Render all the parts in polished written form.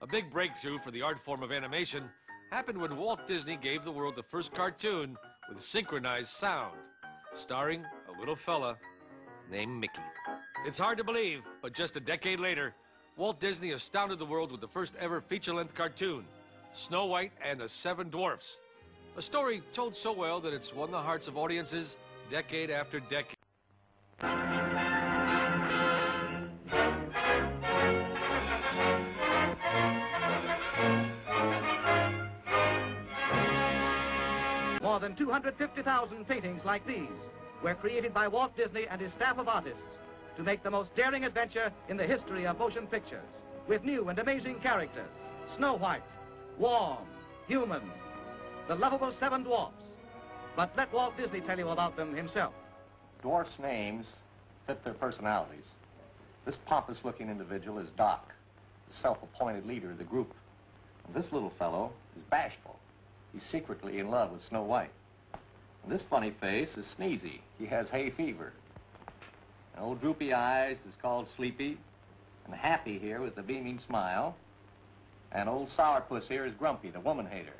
big breakthrough for the art form of animation happened when Walt Disney gave the world the first cartoon with synchronized sound, starring a little fella named Mickey. It's hard to believe, but just a decade later, Walt Disney astounded the world with the first ever feature-length cartoon, Snow White and the Seven Dwarfs. A story told so well that it's won the hearts of audiences decade after decade. More than 250,000 paintings like these were created by Walt Disney and his staff of artists to make the most daring adventure in the history of motion pictures, with new and amazing characters: Snow White, warm, human, the lovable Seven Dwarfs. But let Walt Disney tell you about them himself. Dwarfs' names fit their personalities. This pompous-looking individual is Doc, the self-appointed leader of the group. And this little fellow is Bashful. He's secretly in love with Snow White. And this funny face is Sneezy. He has hay fever. And old Droopy Eyes is called Sleepy. And Happy here with the beaming smile. And old Sourpuss here is Grumpy, the woman hater.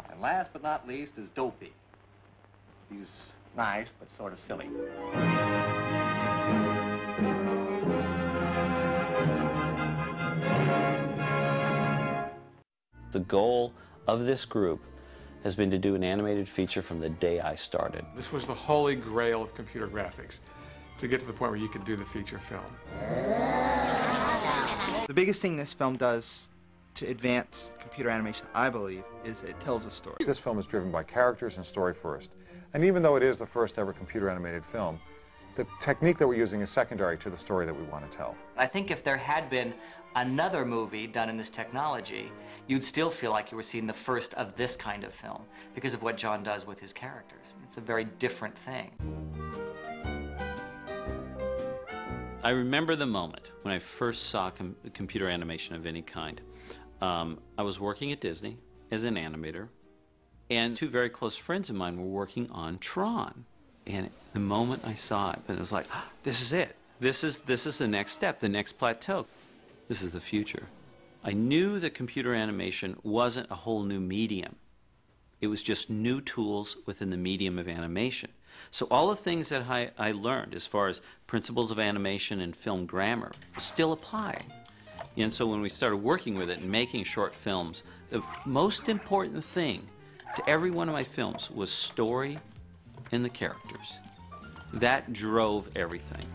And last but not least is Dopey. He's nice, but sort of silly. The goal of this group has been to do an animated feature from the day I started. This was the holy grail of computer graphics, to get to the point where you could do the feature film. The biggest thing this film does to advance computer animation, I believe, is it tells a story. This film is driven by characters and story first. And even though it is the first ever computer animated film, the technique that we're using is secondary to the story that we want to tell. I think if there had been another movie done in this technology, you'd still feel like you were seeing the first of this kind of film because of what John does with his characters. It's a very different thing. I remember the moment when I first saw computer animation of any kind. I was working at Disney as an animator, and two very close friends of mine were working on Tron. And the moment I saw it, it was like, ah, this is it. This is the next step, the next plateau. This is the future. I knew that computer animation wasn't a whole new medium. It was just new tools within the medium of animation. So all the things that I learned as far as principles of animation and film grammar still apply. And so when we started working with it and making short films, the most important thing to every one of my films was story and the characters. That drove everything.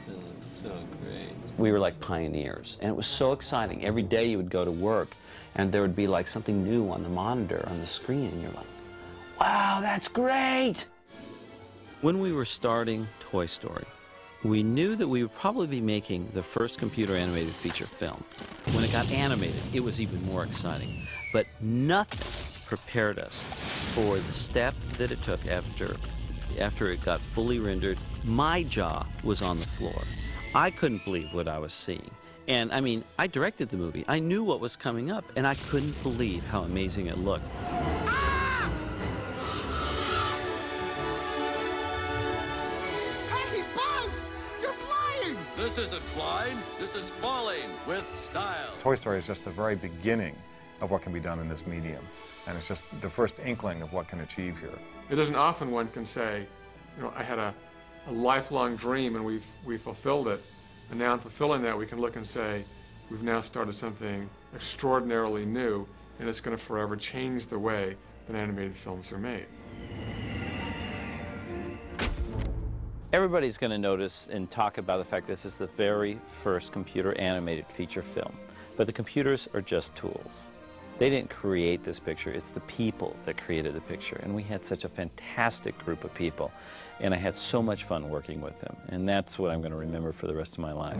That looks so great. We were like pioneers, and it was so exciting. Every day you would go to work, and there would be like something new on the monitor, on the screen, and you're like, wow, that's great! When we were starting Toy Story, we knew that we would probably be making the first computer animated feature film. When it got animated, it was even more exciting. But nothing prepared us for the step that it took after it got fully rendered. My jaw was on the floor. I couldn't believe what I was seeing. And I mean, I directed the movie. I knew what was coming up, and I couldn't believe how amazing it looked. Hey, Buzz! You're flying! This isn't flying, this is falling with style. Toy Story is just the very beginning of what can be done in this medium. And it's just the first inkling of what can achieve here. It isn't often one can say, you know, I had a lifelong dream and we fulfilled it. And now in fulfilling that, we can look and say, we've now started something extraordinarily new, and it's going to forever change the way that animated films are made. Everybody's going to notice and talk about the fact this is the very first computer animated feature film. But the computers are just tools. They didn't create this picture. It's the people that created the picture. And we had such a fantastic group of people. And I had so much fun working with them. And that's what I'm going to remember for the rest of my life.